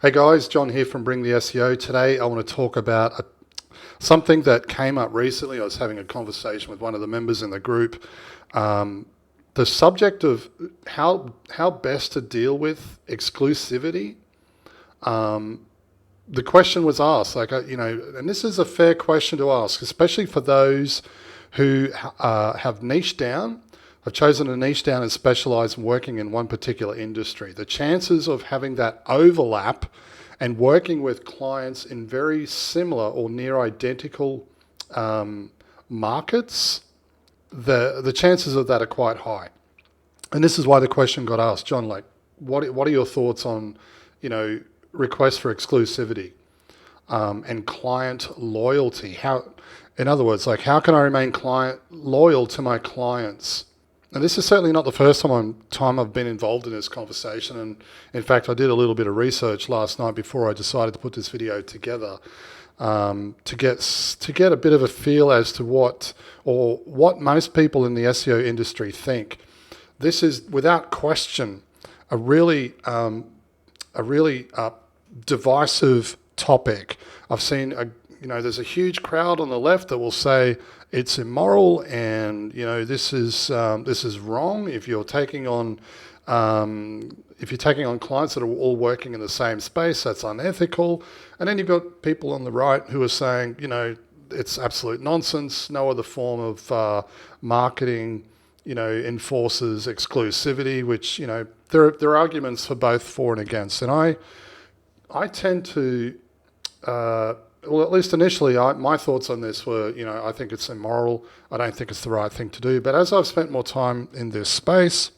Hey guys, John here from Bring the SEO. Today I want to talk about something that came up recently. I was having a conversation with one of the members in the group. The subject of how best to deal with exclusivity. The question was asked, and this is a fair question to ask, especially for those who have niched down. I've chosen to niche down and specialize in working in one particular industry. The chances of having that overlap and working with clients in very similar or near identical markets, the chances of that are quite high. And this is why the question got asked, John, what are your thoughts on, requests for exclusivity and client loyalty? In other words, how can I remain client loyal to my clients? And this is certainly not the first time I've been involved in this conversation. And in fact, I did a little bit of research last night before I decided to put this video together to get a bit of a feel as to what most people in the SEO industry think. This is without question a really divisive topic. I've seen there's a huge crowd on the left that will say it's immoral and this is wrong if you're taking on clients that are all working in the same space. That's unethical. And then you've got people on the right who are saying it's absolute nonsense. No other form of marketing enforces exclusivity, which there are arguments for both for and against. And I tend to well, at least initially, my thoughts on this were, I think it's immoral. I don't think it's the right thing to do. But as I've spent more time in this space,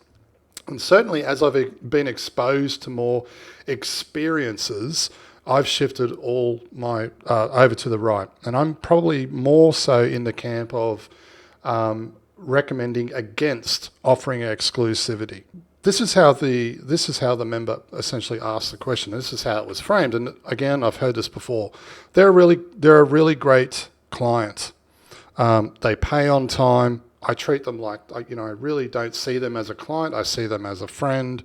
and certainly as I've been exposed to more experiences, I've shifted all my over to the right. And I'm probably more so in the camp of recommending against offering exclusivity. This is how the member essentially asked the question. This is how it was framed. And again, I've heard this before. They're a really great client. They pay on time. I treat them I really don't see them as a client. I see them as a friend.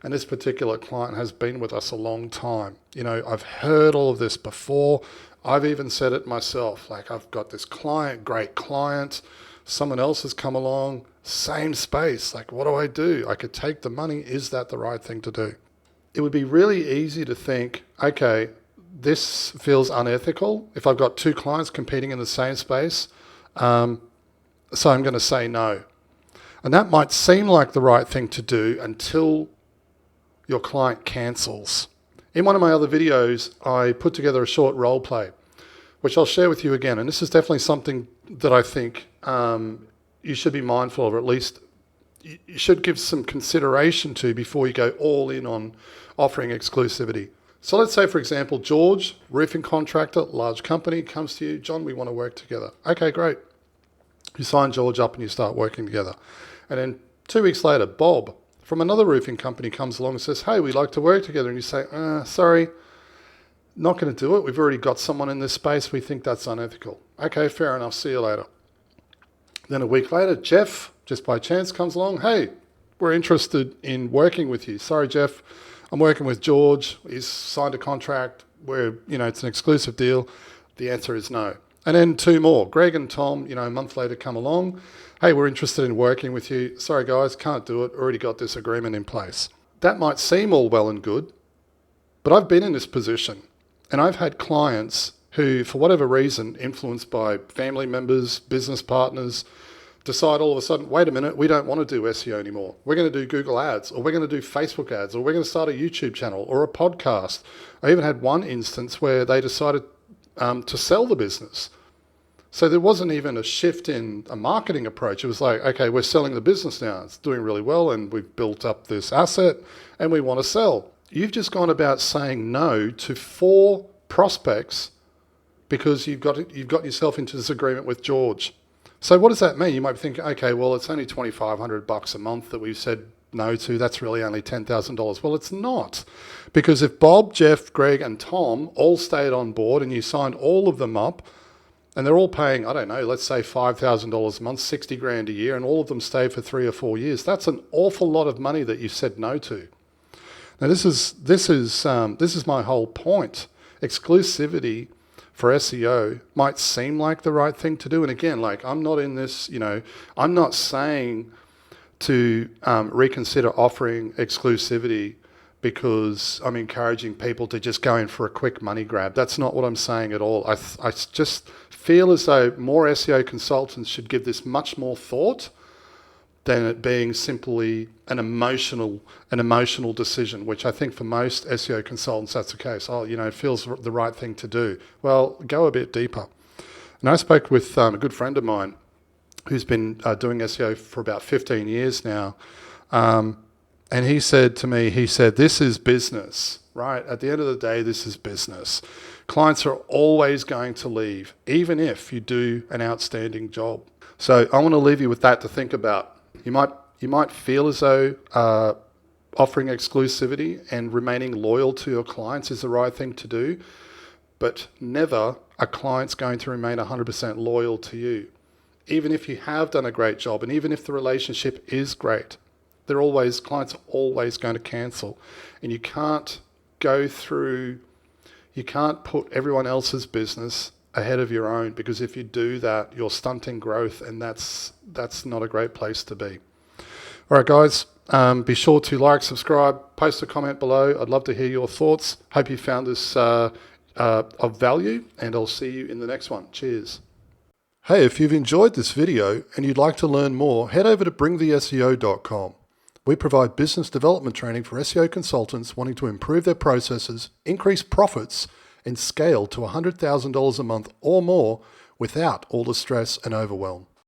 And this particular client has been with us a long time. I've heard all of this before. I've even said it myself. I've got this client, great client. Someone else has come along, same space. What do I do? I could take the money. Is that the right thing to do? It would be really easy to think, okay, this feels unethical if I've got two clients competing in the same space. So I'm going to say no. And that might seem like the right thing to do until your client cancels. In one of my other videos, I put together a short role play, which I'll share with you again. And this is definitely something that I think you should be mindful of, or at least you should give some consideration to before you go all in on offering exclusivity. So let's say, for example, George, roofing contractor, large company, comes to you, John, we want to work together. Okay, great. You sign George up and you start working together. And then 2 weeks later, Bob from another roofing company comes along and says, hey, we'd like to work together. And you say, sorry, not going to do it. We've already got someone in this space. We think that's unethical. Okay, fair enough. See you later. Then a week later, Jeff, just by chance, comes along. Hey, we're interested in working with you. Sorry, Jeff, I'm working with George. He's signed a contract where, it's an exclusive deal. The answer is no. And then 2 more. Greg and Tom, a month later come along. Hey, we're interested in working with you. Sorry, guys, can't do it. Already got this agreement in place. That might seem all well and good, but I've been in this position and I've had clients who, for whatever reason, influenced by family members, business partners, decide all of a sudden, wait a minute, we don't want to do SEO anymore. We're going to do Google ads, or we're going to do Facebook ads, or we're going to start a YouTube channel or a podcast. I even had one instance where they decided to sell the business. So there wasn't even a shift in a marketing approach. It was like, okay, we're selling the business now. It's doing really well and we've built up this asset and we want to sell. You've just gone about saying no to 4 prospects because you've got yourself into this agreement with George. So what does that mean? You might be thinking, okay, well, it's only $2,500 a month that we've said no to. That's really only $10,000. Well, it's not. Because if Bob, Jeff, Greg, and Tom all stayed on board and you signed all of them up, and they're all paying, I don't know, let's say $5,000 a month, 60 grand a year, and all of them stay for 3 or 4 years, that's an awful lot of money that you said no to. Now, this is my whole point. Exclusivity for SEO might seem like the right thing to do. And again, like I'm not in this, I'm not saying to reconsider offering exclusivity because I'm encouraging people to just go in for a quick money grab. That's not what I'm saying at all. I just feel as though more SEO consultants should give this much more thought than it being simply an emotional decision, which I think for most SEO consultants that's the case. Oh, it feels the right thing to do. Well, go a bit deeper. And I spoke with a good friend of mine who's been doing SEO for about 15 years now. And he said to me, this is business, right? At the end of the day, this is business. Clients are always going to leave, even if you do an outstanding job. So I want to leave you with that to think about. You might feel as though offering exclusivity and remaining loyal to your clients is the right thing to do, but never are clients going to remain 100% loyal to you. Even if you have done a great job and even if the relationship is great, clients are always going to cancel. And you can't put everyone else's business ahead of your own, because if you do that, you're stunting growth, and that's not a great place to be. All right, guys, be sure to like, subscribe, post a comment below. I'd love to hear your thoughts. Hope you found this of value, and I'll see you in the next one. Cheers. Hey, if you've enjoyed this video and you'd like to learn more, head over to bringtheseo.com. We provide business development training for SEO consultants wanting to improve their processes, increase profits, and scale to $100,000 a month or more without all the stress and overwhelm.